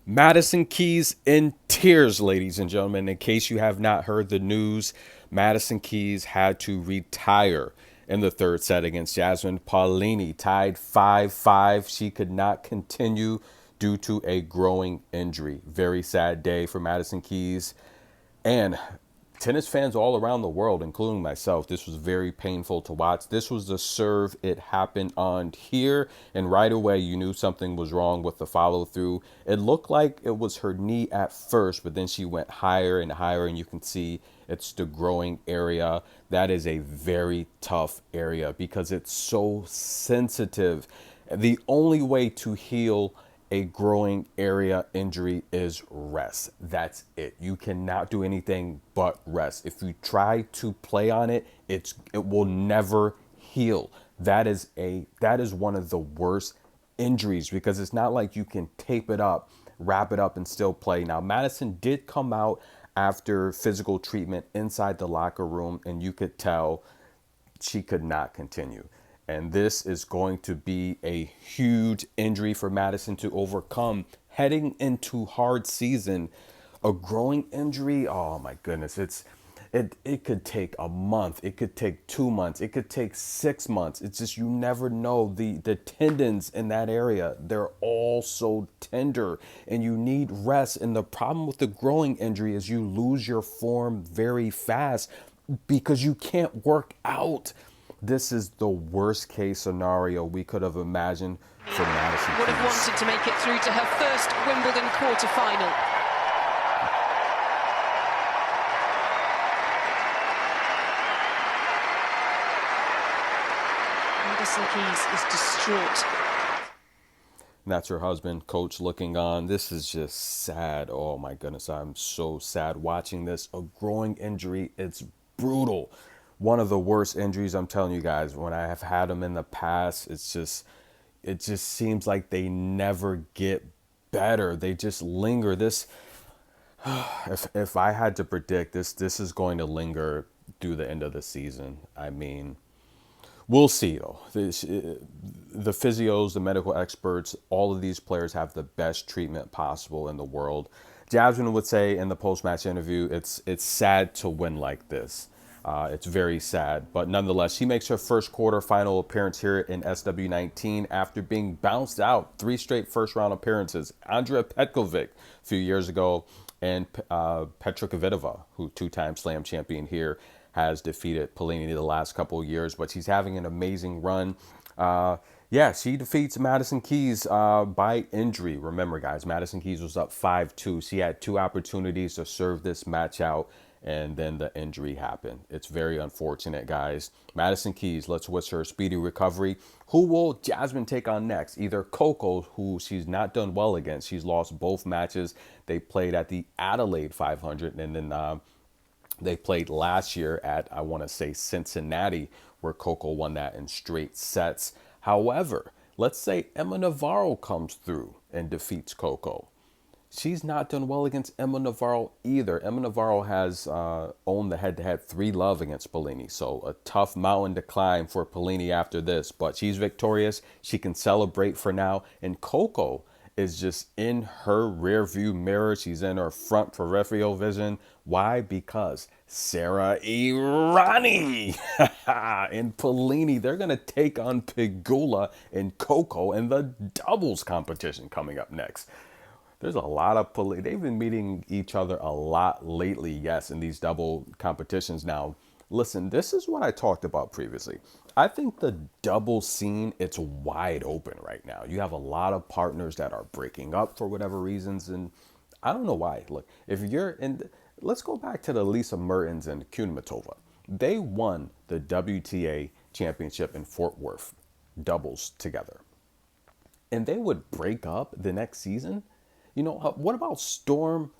Madison Keys in tears, ladies and gentlemen. In case you have not heard the news, Madison Keys had to retire in the third set against Jasmine Paolini, tied 5-5. She could not continue due to a growing injury. Very sad day for Madison Keys. And tennis fans all around the world, including myself, this was very painful to watch. This was the serve it happened on here, and right away you knew something was wrong with the follow through. It looked like it was her knee at first, but then she went higher and higher, and you can see it's the growing area. That is a very tough area because it's so sensitive. The only way to heal a growing area injury is rest. That's it. You cannot do anything but rest. If you try to play on it, it will never heal. That is one of the worst injuries because it's not like you can tape it up, wrap it up and still play. Now, Madison did come out after physical treatment inside the locker room, and you could tell she could not continue. And this is going to be a huge injury for Madison to overcome heading into hard season. A growing injury, oh my goodness, it could take a month, it could take 2 months, it could take 6 months. It's just you never know. The tendons in that area, they're all so tender and you need rest. And the problem with the growing injury is you lose your form very fast because you can't work out. This is the worst case scenario we could have imagined for Madison Would have Keys. wanted to make it through to her first Wimbledon quarter-final. Madison Keys is distraught. And that's her husband, coach, looking on. This is just sad. Oh my goodness, I'm so sad watching this. A growing injury, it's brutal. One of the worst injuries, I'm telling you guys. When I have had them in the past, it just seems like they never get better. They just linger. This, if I had to predict this is going to linger through the end of the season. I mean, we'll see though. The physios, the medical experts, all of these players have the best treatment possible in the world. Jasmine would say in the post-match interview, it's sad to win like this. It's very sad, but nonetheless, she makes her first quarterfinal appearance here in SW19 after being bounced out 3 straight first-round appearances. Andrea Petkovic a few years ago, and Petra Kvitova, who two-time Slam champion here, has defeated Paolini the last couple of years, but she's having an amazing run. Yeah, she defeats Madison Keys by injury. Remember, guys, Madison Keys was up 5-2. She had 2 opportunities to serve this match out, and then the injury happened. It's very unfortunate, guys. Madison Keys, let's wish her a speedy recovery. Who will Jasmine take on next? Either Coco, who she's not done well against. She's lost both matches. They played at the Adelaide 500, and then they played last year at, I want to say, Cincinnati, where Coco won that in straight sets. However, let's say Emma Navarro comes through and defeats Coco. She's not done well against Emma Navarro either. Emma Navarro has owned the head-to-head 3-love against Paolini, so a tough mountain to climb for Paolini after this. But she's victorious. She can celebrate for now. And Coco is just in her rear view mirror. She's in her front peripheral vision. Why? Because Sarah Irani and Paolini, they're going to take on Pegula and Coco in the doubles competition coming up next. There's a lot of they've been meeting each other a lot lately, yes, in these double competitions. Now, listen, this is what I talked about previously. I think the double scene, it's wide open right now. You have a lot of partners that are breaking up for whatever reasons, and I don't know why. Look, if you're in, let's go back to the Lisa Mertens and Kunamatova. They won the WTA championship in Fort Worth, doubles together, and they would break up the next season. You know, what about Storm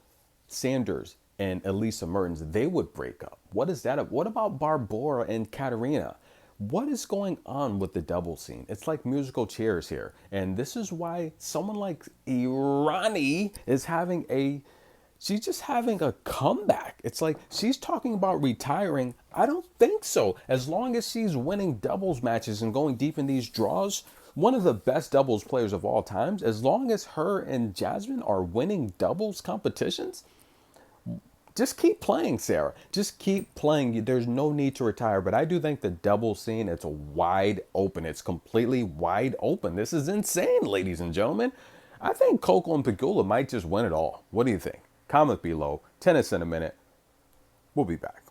Sanders and Elisa Mertens? They would break up. What is that? What about Barbora and Katerina? What is going on with the double scene? It's like musical chairs here. And this is why someone like Irani is she's just having a comeback. It's like she's talking about retiring. I don't think so. As long as she's winning doubles matches and going deep in these draws, one of the best doubles players of all times. As long as her and Jasmine are winning doubles competitions, just keep playing, Sarah. Just keep playing. There's no need to retire. But I do think the double scene, it's wide open. It's completely wide open. This is insane, ladies and gentlemen. I think Coco and Pegula might just win it all. What do you think? Comment below. Tennis in a minute. We'll be back.